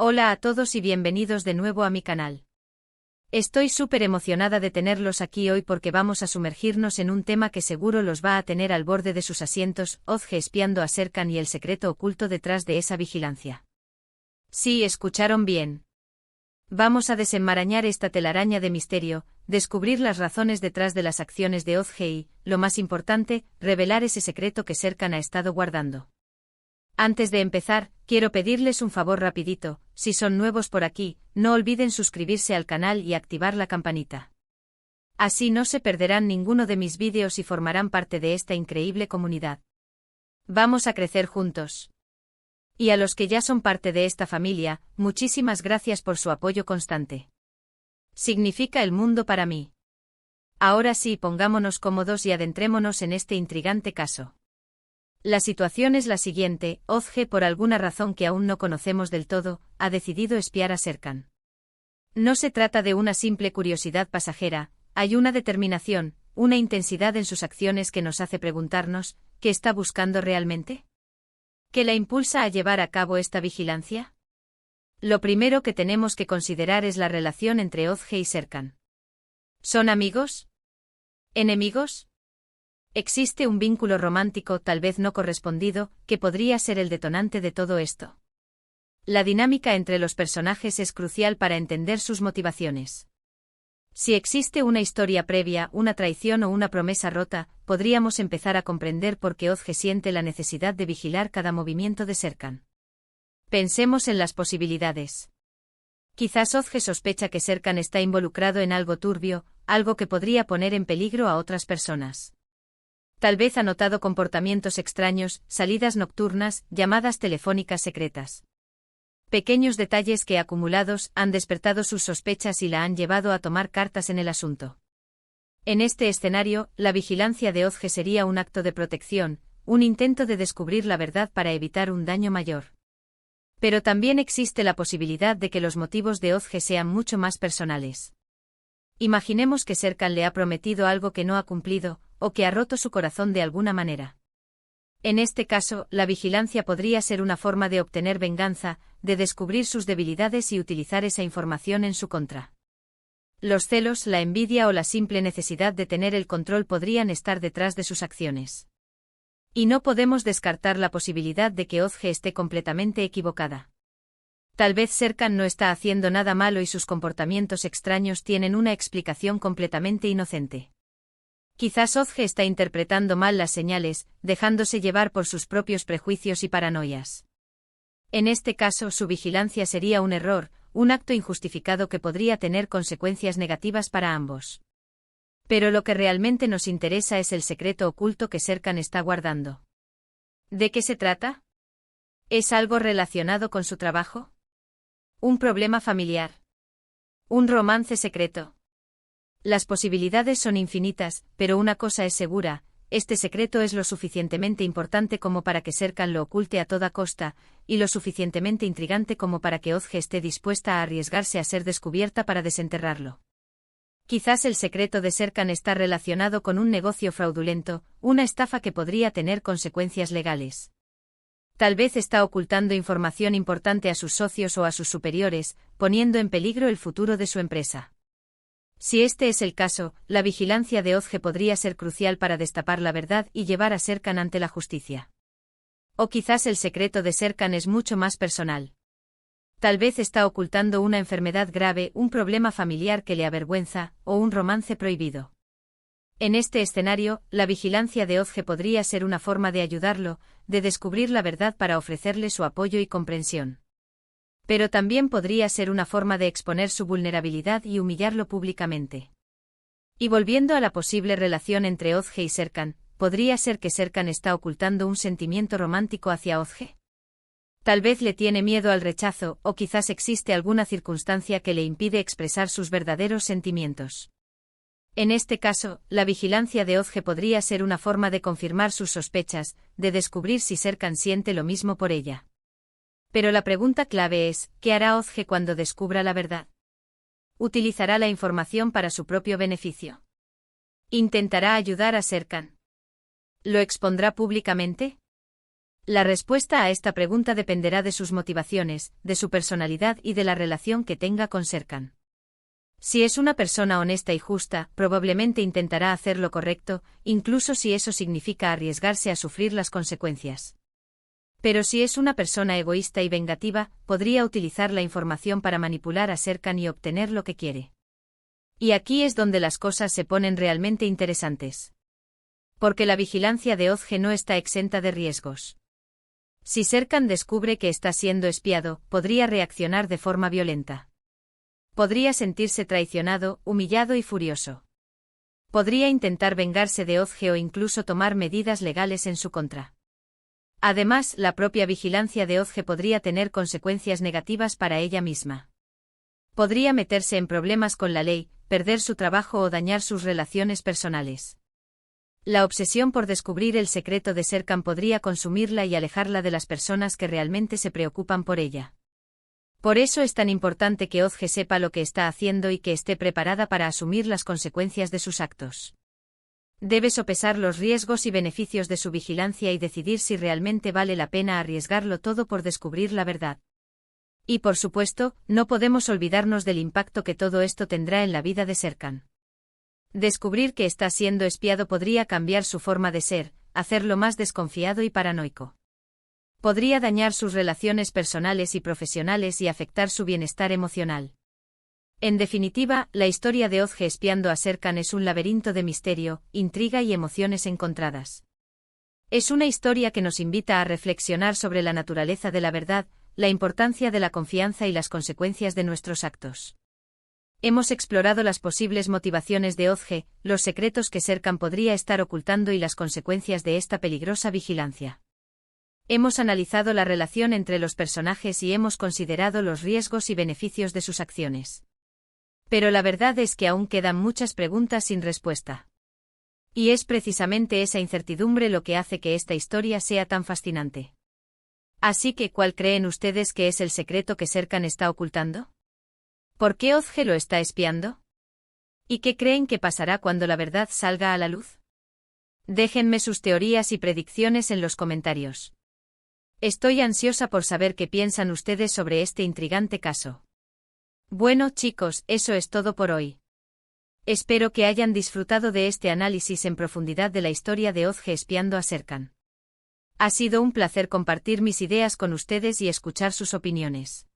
Hola a todos y bienvenidos de nuevo a mi canal. Estoy súper emocionada de tenerlos aquí hoy porque vamos a sumergirnos en un tema que seguro los va a tener al borde de sus asientos: Ozge espiando a Serkan y el secreto oculto detrás de esa vigilancia. Sí, escucharon bien. Vamos a desenmarañar esta telaraña de misterio, descubrir las razones detrás de las acciones de Ozge y, lo más importante, revelar ese secreto que Serkan ha estado guardando. Antes de empezar, quiero pedirles un favor rapidito: si son nuevos por aquí, no olviden suscribirse al canal y activar la campanita. Así no se perderán ninguno de mis vídeos y formarán parte de esta increíble comunidad. Vamos a crecer juntos. Y a los que ya son parte de esta familia, muchísimas gracias por su apoyo constante. Significa el mundo para mí. Ahora sí, pongámonos cómodos y adentrémonos en este intrigante caso. La situación es la siguiente: Ozge, por alguna razón que aún no conocemos del todo, ha decidido espiar a Serkan. No se trata de una simple curiosidad pasajera, hay una determinación, una intensidad en sus acciones que nos hace preguntarnos: ¿qué está buscando realmente? ¿Qué la impulsa a llevar a cabo esta vigilancia? Lo primero que tenemos que considerar es la relación entre Ozge y Serkan. ¿Son amigos? ¿Enemigos? Existe un vínculo romántico, tal vez no correspondido, que podría ser el detonante de todo esto. La dinámica entre los personajes es crucial para entender sus motivaciones. Si existe una historia previa, una traición o una promesa rota, podríamos empezar a comprender por qué Ozge siente la necesidad de vigilar cada movimiento de Serkan. Pensemos en las posibilidades. Quizás Ozge sospecha que Serkan está involucrado en algo turbio, algo que podría poner en peligro a otras personas. Tal vez ha notado comportamientos extraños, salidas nocturnas, llamadas telefónicas secretas. Pequeños detalles que, acumulados, han despertado sus sospechas y la han llevado a tomar cartas en el asunto. En este escenario, la vigilancia de Ozge sería un acto de protección, un intento de descubrir la verdad para evitar un daño mayor. Pero también existe la posibilidad de que los motivos de Ozge sean mucho más personales. Imaginemos que Serkan le ha prometido algo que no ha cumplido, o que ha roto su corazón de alguna manera. En este caso, la vigilancia podría ser una forma de obtener venganza, de descubrir sus debilidades y utilizar esa información en su contra. Los celos, la envidia o la simple necesidad de tener el control podrían estar detrás de sus acciones. Y no podemos descartar la posibilidad de que Ozge esté completamente equivocada. Tal vez Serkan no está haciendo nada malo y sus comportamientos extraños tienen una explicación completamente inocente. Quizás Ozge está interpretando mal las señales, dejándose llevar por sus propios prejuicios y paranoias. En este caso, su vigilancia sería un error, un acto injustificado que podría tener consecuencias negativas para ambos. Pero lo que realmente nos interesa es el secreto oculto que Serkan está guardando. ¿De qué se trata? ¿Es algo relacionado con su trabajo? ¿Un problema familiar? ¿Un romance secreto? Las posibilidades son infinitas, pero una cosa es segura: este secreto es lo suficientemente importante como para que Serkan lo oculte a toda costa, y lo suficientemente intrigante como para que Ozge esté dispuesta a arriesgarse a ser descubierta para desenterrarlo. Quizás el secreto de Serkan está relacionado con un negocio fraudulento, una estafa que podría tener consecuencias legales. Tal vez está ocultando información importante a sus socios o a sus superiores, poniendo en peligro el futuro de su empresa. Si este es el caso, la vigilancia de Ozge podría ser crucial para destapar la verdad y llevar a Serkan ante la justicia. O quizás el secreto de Serkan es mucho más personal. Tal vez está ocultando una enfermedad grave, un problema familiar que le avergüenza, o un romance prohibido. En este escenario, la vigilancia de Ozge podría ser una forma de ayudarlo, de descubrir la verdad para ofrecerle su apoyo y comprensión. Pero también podría ser una forma de exponer su vulnerabilidad y humillarlo públicamente. Y volviendo a la posible relación entre Ozge y Serkan, ¿podría ser que Serkan está ocultando un sentimiento romántico hacia Ozge? Tal vez le tiene miedo al rechazo, o quizás existe alguna circunstancia que le impide expresar sus verdaderos sentimientos. En este caso, la vigilancia de Ozge podría ser una forma de confirmar sus sospechas, de descubrir si Serkan siente lo mismo por ella. Pero la pregunta clave es: ¿qué hará Ozge cuando descubra la verdad? ¿Utilizará la información para su propio beneficio? ¿Intentará ayudar a Serkan? ¿Lo expondrá públicamente? La respuesta a esta pregunta dependerá de sus motivaciones, de su personalidad y de la relación que tenga con Serkan. Si es una persona honesta y justa, probablemente intentará hacer lo correcto, incluso si eso significa arriesgarse a sufrir las consecuencias. Pero si es una persona egoísta y vengativa, podría utilizar la información para manipular a Serkan y obtener lo que quiere. Y aquí es donde las cosas se ponen realmente interesantes. Porque la vigilancia de Ozge no está exenta de riesgos. Si Serkan descubre que está siendo espiado, podría reaccionar de forma violenta. Podría sentirse traicionado, humillado y furioso. Podría intentar vengarse de Ozge o incluso tomar medidas legales en su contra. Además, la propia vigilancia de Ozge podría tener consecuencias negativas para ella misma. Podría meterse en problemas con la ley, perder su trabajo o dañar sus relaciones personales. La obsesión por descubrir el secreto de Serkan podría consumirla y alejarla de las personas que realmente se preocupan por ella. Por eso es tan importante que Ozge sepa lo que está haciendo y que esté preparada para asumir las consecuencias de sus actos. Debe sopesar los riesgos y beneficios de su vigilancia y decidir si realmente vale la pena arriesgarlo todo por descubrir la verdad. Y por supuesto, no podemos olvidarnos del impacto que todo esto tendrá en la vida de Serkan. Descubrir que está siendo espiado podría cambiar su forma de ser, hacerlo más desconfiado y paranoico. Podría dañar sus relaciones personales y profesionales y afectar su bienestar emocional. En definitiva, la historia de Ozge espiando a Serkan es un laberinto de misterio, intriga y emociones encontradas. Es una historia que nos invita a reflexionar sobre la naturaleza de la verdad, la importancia de la confianza y las consecuencias de nuestros actos. Hemos explorado las posibles motivaciones de Ozge, los secretos que Serkan podría estar ocultando y las consecuencias de esta peligrosa vigilancia. Hemos analizado la relación entre los personajes y hemos considerado los riesgos y beneficios de sus acciones. Pero la verdad es que aún quedan muchas preguntas sin respuesta. Y es precisamente esa incertidumbre lo que hace que esta historia sea tan fascinante. Así que, ¿cuál creen ustedes que es el secreto que Serkan está ocultando? ¿Por qué Ozge lo está espiando? ¿Y qué creen que pasará cuando la verdad salga a la luz? Déjenme sus teorías y predicciones en los comentarios. Estoy ansiosa por saber qué piensan ustedes sobre este intrigante caso. Bueno, chicos, eso es todo por hoy. Espero que hayan disfrutado de este análisis en profundidad de la historia de Ozge espiando a Serkan. Ha sido un placer compartir mis ideas con ustedes y escuchar sus opiniones.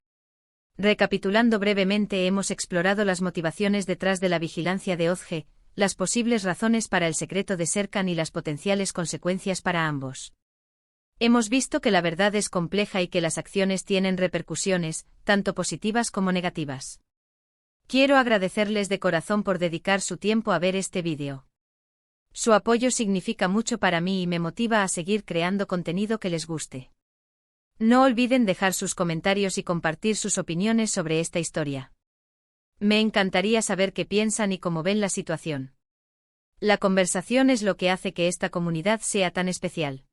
Recapitulando brevemente, hemos explorado las motivaciones detrás de la vigilancia de Ozge, las posibles razones para el secreto de Serkan y las potenciales consecuencias para ambos. Hemos visto que la verdad es compleja y que las acciones tienen repercusiones, tanto positivas como negativas. Quiero agradecerles de corazón por dedicar su tiempo a ver este vídeo. Su apoyo significa mucho para mí y me motiva a seguir creando contenido que les guste. No olviden dejar sus comentarios y compartir sus opiniones sobre esta historia. Me encantaría saber qué piensan y cómo ven la situación. La conversación es lo que hace que esta comunidad sea tan especial.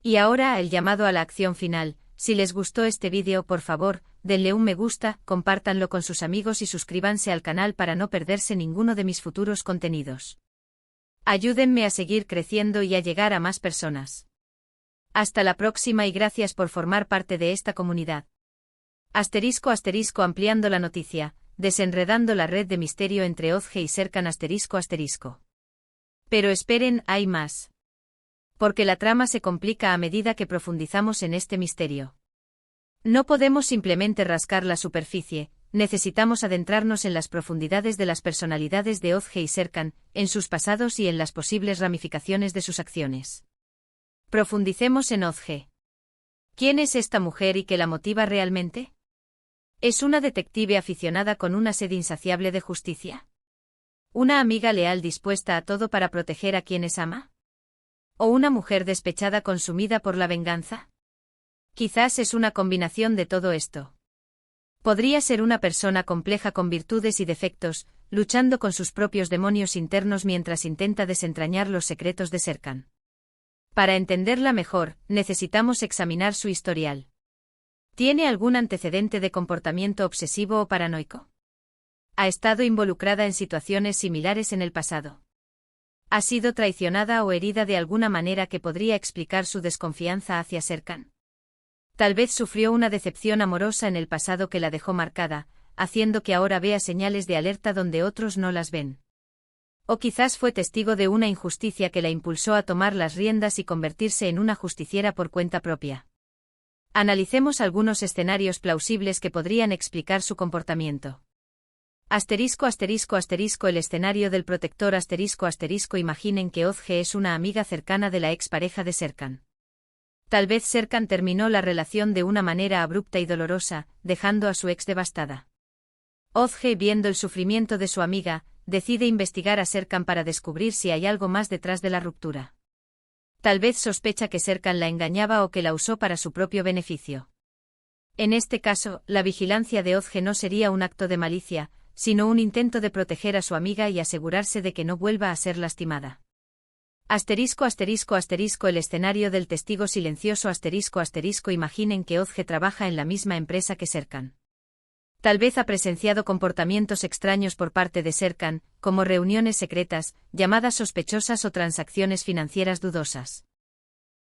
Y ahora el llamado a la acción final. Si les gustó este vídeo, por favor, denle un me gusta, compártanlo con sus amigos y suscríbanse al canal para no perderse ninguno de mis futuros contenidos. Ayúdenme a seguir creciendo y a llegar a más personas. Hasta la próxima y gracias por formar parte de esta comunidad. Asterisco asterisco ampliando la noticia, desenredando la red de misterio entre Ozge y Serkan asterisco asterisco. Pero esperen, hay más. Porque la trama se complica a medida que profundizamos en este misterio. No podemos simplemente rascar la superficie, necesitamos adentrarnos en las profundidades de las personalidades de Ozge y Serkan, en sus pasados y en las posibles ramificaciones de sus acciones. Profundicemos en Ozge. ¿Quién es esta mujer y qué la motiva realmente? ¿Es una detective aficionada con una sed insaciable de justicia? ¿Una amiga leal dispuesta a todo para proteger a quienes ama? ¿O una mujer despechada consumida por la venganza? Quizás es una combinación de todo esto. Podría ser una persona compleja con virtudes y defectos, luchando con sus propios demonios internos mientras intenta desentrañar los secretos de Serkan. Para entenderla mejor, necesitamos examinar su historial. ¿Tiene algún antecedente de comportamiento obsesivo o paranoico? ¿Ha estado involucrada en situaciones similares en el pasado? ¿Ha sido traicionada o herida de alguna manera que podría explicar su desconfianza hacia Serkan? Tal vez sufrió una decepción amorosa en el pasado que la dejó marcada, haciendo que ahora vea señales de alerta donde otros no las ven. O quizás fue testigo de una injusticia que la impulsó a tomar las riendas y convertirse en una justiciera por cuenta propia. Analicemos algunos escenarios plausibles que podrían explicar su comportamiento. El escenario del protector imaginen que Ozge es una amiga cercana de la expareja de Serkan. Tal vez Serkan terminó la relación de una manera abrupta y dolorosa, dejando a su ex devastada. Ozge, viendo el sufrimiento de su amiga, decide investigar a Serkan para descubrir si hay algo más detrás de la ruptura. Tal vez sospecha que Serkan la engañaba o que la usó para su propio beneficio. En este caso, la vigilancia de Ozge no sería un acto de malicia, sino un intento de proteger a su amiga y asegurarse de que no vuelva a ser lastimada. El escenario del testigo silencioso imaginen que Ozge trabaja en la misma empresa que Serkan. Tal vez ha presenciado comportamientos extraños por parte de Serkan, como reuniones secretas, llamadas sospechosas o transacciones financieras dudosas.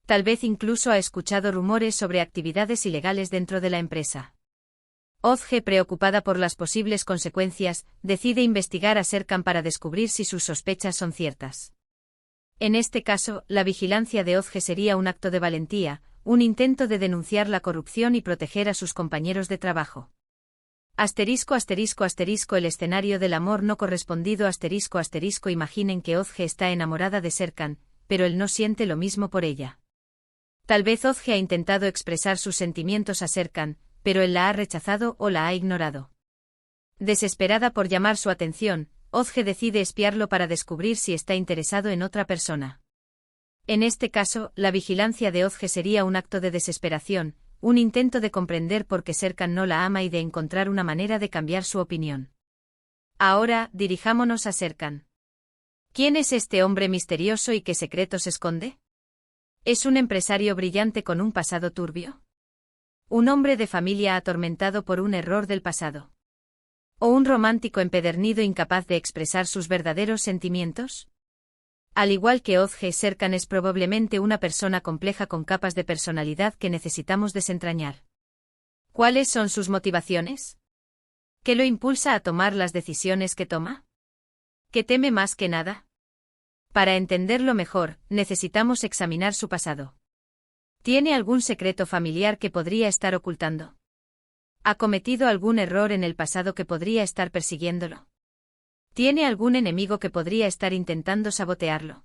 Tal vez incluso ha escuchado rumores sobre actividades ilegales dentro de la empresa. Ozge, preocupada por las posibles consecuencias, decide investigar a Serkan para descubrir si sus sospechas son ciertas. En este caso, la vigilancia de Ozge sería un acto de valentía, un intento de denunciar la corrupción y proteger a sus compañeros de trabajo. El escenario del amor no correspondido imaginen que Ozge está enamorada de Serkan, pero él no siente lo mismo por ella. Tal vez Ozge ha intentado expresar sus sentimientos a Serkan, pero él la ha rechazado o la ha ignorado. Desesperada por llamar su atención, Ozge decide espiarlo para descubrir si está interesado en otra persona. En este caso, la vigilancia de Ozge sería un acto de desesperación, un intento de comprender por qué Serkan no la ama y de encontrar una manera de cambiar su opinión. Ahora, dirijámonos a Serkan. ¿Quién es este hombre misterioso y qué secretos esconde? ¿Es un empresario brillante con un pasado turbio? ¿Un hombre de familia atormentado por un error del pasado? ¿O un romántico empedernido incapaz de expresar sus verdaderos sentimientos? Al igual que Ozge, Serkan es probablemente una persona compleja con capas de personalidad que necesitamos desentrañar. ¿Cuáles son sus motivaciones? ¿Qué lo impulsa a tomar las decisiones que toma? ¿Qué teme más que nada? Para entenderlo mejor, necesitamos examinar su pasado. ¿Tiene algún secreto familiar que podría estar ocultando? ¿Ha cometido algún error en el pasado que podría estar persiguiéndolo? ¿Tiene algún enemigo que podría estar intentando sabotearlo?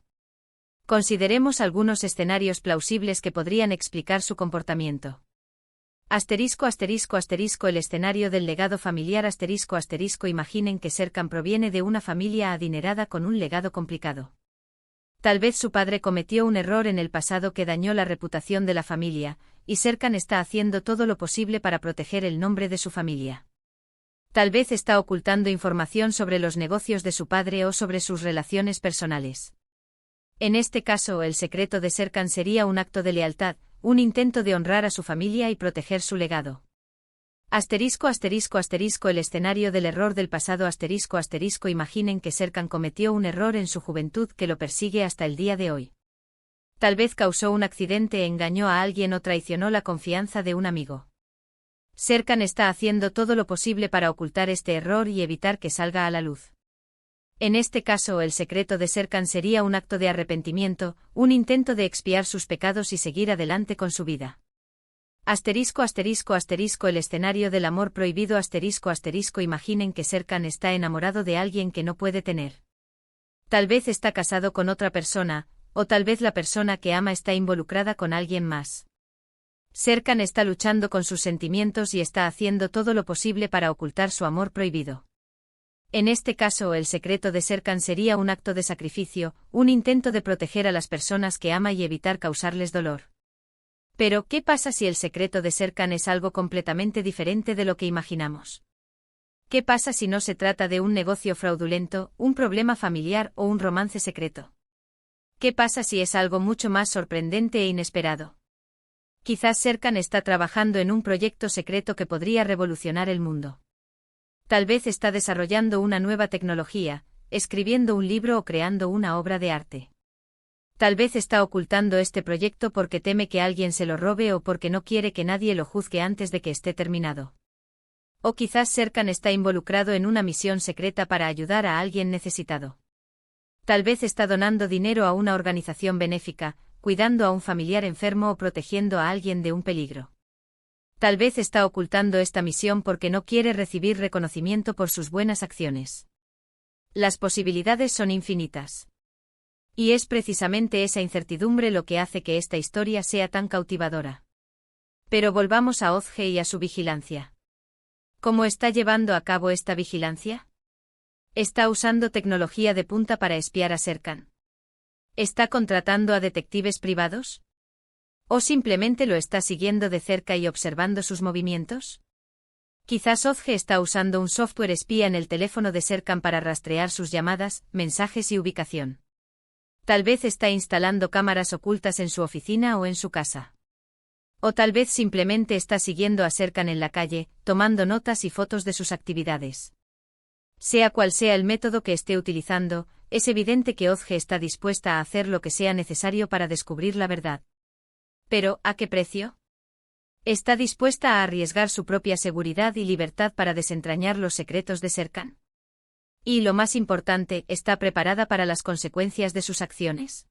Consideremos algunos escenarios plausibles que podrían explicar su comportamiento. El escenario del legado familiar imaginen que Serkan proviene de una familia adinerada con un legado complicado. Tal vez su padre cometió un error en el pasado que dañó la reputación de la familia, y Serkan está haciendo todo lo posible para proteger el nombre de su familia. Tal vez está ocultando información sobre los negocios de su padre o sobre sus relaciones personales. En este caso, el secreto de Serkan sería un acto de lealtad, un intento de honrar a su familia y proteger su legado. El escenario del error del pasado imaginen que Serkan cometió un error en su juventud que lo persigue hasta el día de hoy. Tal vez causó un accidente, engañó a alguien o traicionó la confianza de un amigo. Serkan está haciendo todo lo posible para ocultar este error y evitar que salga a la luz. En este caso, el secreto de Serkan sería un acto de arrepentimiento, un intento de expiar sus pecados y seguir adelante con su vida. El escenario del amor prohibido imaginen que Serkan está enamorado de alguien que no puede tener. Tal vez está casado con otra persona, o tal vez la persona que ama está involucrada con alguien más. Serkan está luchando con sus sentimientos y está haciendo todo lo posible para ocultar su amor prohibido. En este caso, el secreto de Serkan sería un acto de sacrificio, un intento de proteger a las personas que ama y evitar causarles dolor. Pero, ¿qué pasa si el secreto de Serkan es algo completamente diferente de lo que imaginamos? ¿Qué pasa si no se trata de un negocio fraudulento, un problema familiar o un romance secreto? ¿Qué pasa si es algo mucho más sorprendente e inesperado? Quizás Serkan está trabajando en un proyecto secreto que podría revolucionar el mundo. Tal vez está desarrollando una nueva tecnología, escribiendo un libro o creando una obra de arte. Tal vez está ocultando este proyecto porque teme que alguien se lo robe o porque no quiere que nadie lo juzgue antes de que esté terminado. O quizás Serkan está involucrado en una misión secreta para ayudar a alguien necesitado. Tal vez está donando dinero a una organización benéfica, cuidando a un familiar enfermo o protegiendo a alguien de un peligro. Tal vez está ocultando esta misión porque no quiere recibir reconocimiento por sus buenas acciones. Las posibilidades son infinitas. Y es precisamente esa incertidumbre lo que hace que esta historia sea tan cautivadora. Pero volvamos a Ozge y a su vigilancia. ¿Cómo está llevando a cabo esta vigilancia? ¿Está usando tecnología de punta para espiar a Serkan? ¿Está contratando a detectives privados? ¿O simplemente lo está siguiendo de cerca y observando sus movimientos? Quizás Ozge está usando un software espía en el teléfono de Serkan para rastrear sus llamadas, mensajes y ubicación. Tal vez está instalando cámaras ocultas en su oficina o en su casa. O tal vez simplemente está siguiendo a Serkan en la calle, tomando notas y fotos de sus actividades. Sea cual sea el método que esté utilizando, es evidente que Ozge está dispuesta a hacer lo que sea necesario para descubrir la verdad. Pero, ¿a qué precio? ¿Está dispuesta a arriesgar su propia seguridad y libertad para desentrañar los secretos de Serkan? Y lo más importante, ¿está preparada para las consecuencias de sus acciones?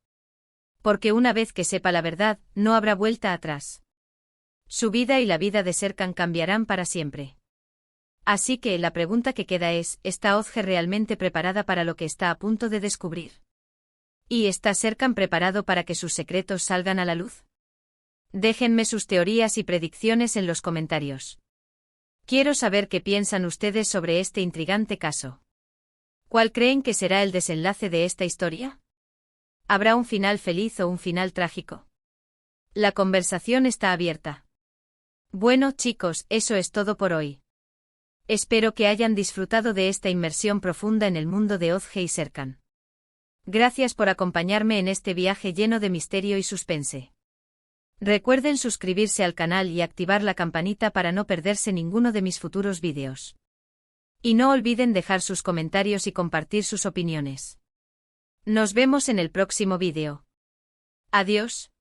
Porque una vez que sepa la verdad, no habrá vuelta atrás. Su vida y la vida de Serkan cambiarán para siempre. Así que la pregunta que queda es, ¿está Ozge realmente preparada para lo que está a punto de descubrir? ¿Y está Serkan preparado para que sus secretos salgan a la luz? Déjenme sus teorías y predicciones en los comentarios. Quiero saber qué piensan ustedes sobre este intrigante caso. ¿Cuál creen que será el desenlace de esta historia? ¿Habrá un final feliz o un final trágico? La conversación está abierta. Bueno, chicos, eso es todo por hoy. Espero que hayan disfrutado de esta inmersión profunda en el mundo de Ozge y Serkan. Gracias por acompañarme en este viaje lleno de misterio y suspense. Recuerden suscribirse al canal y activar la campanita para no perderse ninguno de mis futuros vídeos. Y no olviden dejar sus comentarios y compartir sus opiniones. Nos vemos en el próximo vídeo. Adiós.